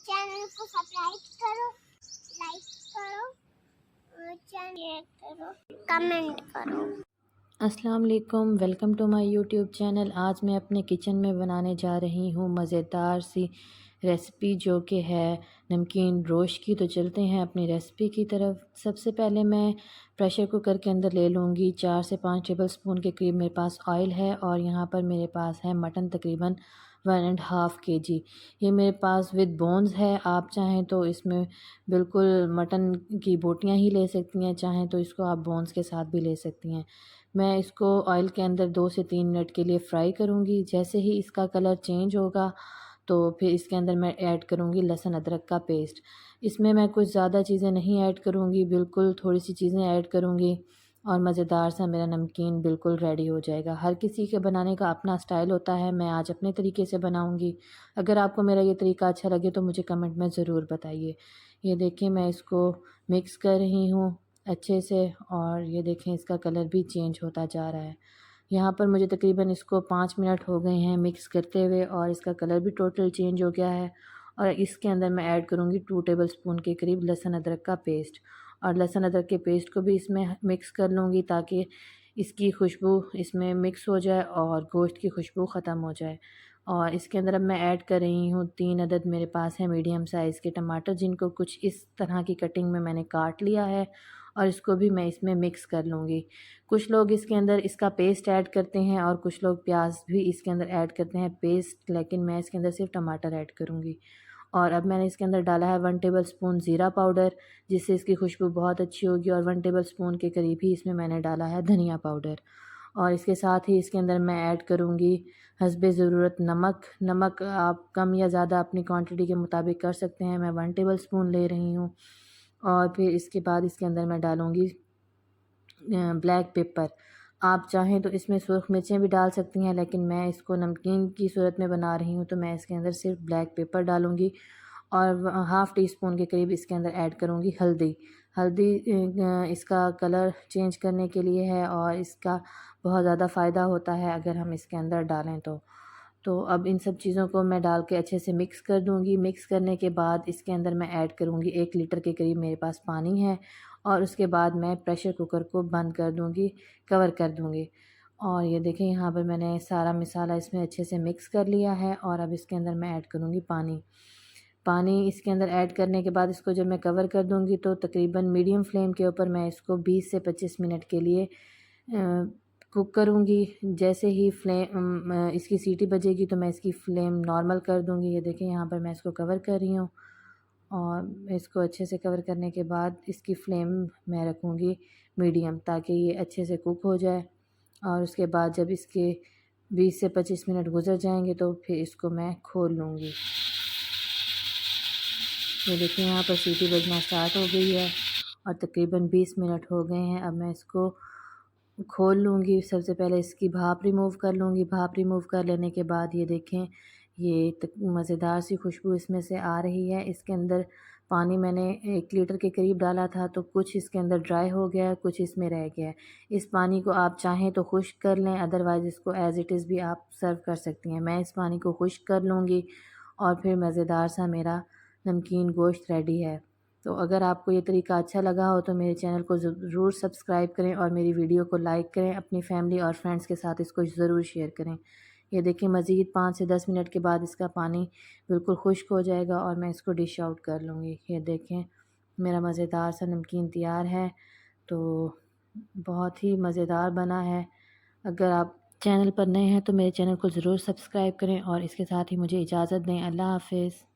Channel को subscribe करो, like करो और शेयर करो, कमेंट करो। अस्सलाम वालेकुम, welcome to my YouTube channel. आज मैं अपने किचन में बनाने जा रही हूँ मज़ेदार सी रेसिपी जो कि है नमकीन रोश की। तो चलते हैं अपनी रेसिपी की तरफ। सबसे पहले मैं प्रेशर कुकर के अंदर ले लूँगी 4 से 5 टेबल स्पून के करीब मेरे पास ऑयल है, और यहाँ पर मेरे पास है मटन तकरीबन 1.5 kg। ये मेरे पास विद बोन्स है। आप चाहें तो इसमें बिल्कुल मटन की बोटियाँ ही ले सकती हैं, चाहें तो इसको आप बोन्स के साथ भी ले सकती हैं। मैं इसको ऑयल के अंदर 2 से 3 मिनट के लिए फ्राई करूँगी। जैसे ही इसका कलर चेंज होगा तो फिर इसके अंदर मैं ऐड करूँगी लहसुन अदरक का पेस्ट। इसमें मैं कुछ ज़्यादा चीज़ें नहीं ऐड करूँगी, बिल्कुल थोड़ी सी चीज़ें ऐड करूँगी और मज़ेदार सा मेरा नमकीन बिल्कुल रेडी हो जाएगा। हर किसी के बनाने का अपना स्टाइल होता है, मैं आज अपने तरीके से बनाऊँगी। अगर आपको मेरा ये तरीका अच्छा लगे तो मुझे कमेंट में ज़रूर बताइए। ये देखिए मैं इसको मिक्स कर रही हूँ अच्छे से, और ये देखें इसका कलर भी चेंज होता जा रहा है। यहाँ पर मुझे तकरीबन इसको 5 मिनट हो गए हैं मिक्स करते हुए, और इसका कलर भी टोटल चेंज हो गया है। और इसके अंदर मैं ऐड करूँगी 2 टेबल स्पून के करीब लहसुन अदरक का पेस्ट, और लहसुन अदरक के पेस्ट को भी इसमें मिक्स कर लूँगी ताकि इसकी खुशबू इसमें मिक्स हो जाए और गोश्त की खुशबू ख़त्म हो जाए। और इसके अंदर अब मैं ऐड कर रही हूँ 3 अदद मेरे पास है मीडियम साइज़ के टमाटर, जिनको कुछ इस तरह की कटिंग में मैंने काट लिया है, और इसको भी मैं इसमें मिक्स कर लूँगी। कुछ लोग इसके अंदर इसका पेस्ट ऐड करते हैं और कुछ लोग प्याज भी इसके अंदर ऐड करते हैं पेस्ट, लेकिन मैं इसके अंदर सिर्फ टमाटर ऐड करूँगी। और अब मैंने इसके अंदर डाला है 1 टेबल स्पून ज़ीरा पाउडर, जिससे इसकी खुशबू बहुत अच्छी होगी, और 1 टेबल स्पून के करीब ही इसमें मैंने डाला है धनिया पाउडर। और इसके साथ ही इसके अंदर मैं ऐड करूँगी हस्बे ज़रूरत नमक। नमक आप कम या ज़्यादा अपनी क्वांटिटी के मुताबिक कर सकते हैं, मैं 1 टेबल स्पून ले रही हूँ। और फिर इसके बाद इसके अंदर मैं डालूँगी ब्लैक पेपर। आप चाहें तो इसमें सुर्ख मिर्चें भी डाल सकती हैं, लेकिन मैं इसको नमकीन की सूरत में बना रही हूँ तो मैं इसके अंदर सिर्फ ब्लैक पेपर डालूँगी। और हाफ़ टी स्पून के करीब इसके अंदर ऐड करूँगी हल्दी। हल्दी इसका कलर चेंज करने के लिए है, और इसका बहुत ज़्यादा फ़ायदा होता है अगर हम इसके अंदर डालें तो। तो अब इन सब चीज़ों को मैं डाल के अच्छे से मिक्स कर दूँगी। मिक्स करने के बाद इसके अंदर मैं ऐड करूँगी 1 लीटर के करीब मेरे पास पानी है, और उसके बाद मैं प्रेशर कुकर को बंद कर दूँगी, कवर कर दूँगी। और ये देखें यहाँ पर मैंने सारा मसाला इसमें अच्छे से मिक्स कर लिया है, और अब इसके अंदर मैं ऐड करूँगी पानी। पानी इसके अंदर ऐड करने के बाद इसको जब मैं कवर कर दूँगी तो तकरीबन मीडियम फ्लेम के ऊपर मैं इसको 20 से 25 मिनट के लिए कुक करूँगी। जैसे ही इसकी सीटी बजेगी तो मैं इसकी फ्लेम नॉर्मल कर दूँगी। ये देखें यहाँ पर मैं इसको कवर कर रही हूँ, और इसको अच्छे से कवर करने के बाद इसकी फ्लेम मैं रखूँगी मीडियम, ताकि ये अच्छे से कुक हो जाए। और उसके बाद जब इसके 20 से 25 मिनट गुज़र जाएंगे तो फिर इसको मैं खोल लूँगी। ये देखिए यहाँ पर सीटी बजना स्टार्ट हो गई है और तकरीबन 20 मिनट हो गए हैं। अब मैं इसको खोल लूँगी। सबसे पहले इसकी भाप रिमूव कर लूँगी। भाप रिमूव कर लेने के बाद ये देखें ये मज़ेदार सी खुशबू इसमें से आ रही है। इसके अंदर पानी मैंने 1 लीटर के करीब डाला था, तो कुछ इसके अंदर ड्राई हो गया है, कुछ इसमें रह गया है। इस पानी को आप चाहें तो खुश्क कर लें, अदरवाइज़ इसको एज़ इट इज़ भी आप सर्व कर सकती हैं। मैं इस पानी को खुश्क कर लूँगी और फिर मज़ेदार सा मेरा नमकीन गोश्त रेडी है। तो अगर आपको ये तरीका अच्छा लगा हो तो मेरे चैनल को ज़रूर सब्सक्राइब करें और मेरी वीडियो को लाइक करें। अपनी फैमिली और फ्रेंड्स के साथ इसको ज़रूर शेयर करें। ये देखिए मज़ीद 5 से 10 मिनट के बाद इसका पानी बिल्कुल खुश्क हो जाएगा और मैं इसको डिश आउट कर लूँगी। ये देखें मेरा मज़ेदार सा नमकीन तैयार है। तो बहुत ही मज़ेदार बना है। अगर आप चैनल पर नए हैं तो मेरे चैनल को ज़रूर सब्सक्राइब करें और इसके साथ ही मुझे इजाज़त दें। अल्लाह हाफ़िज़।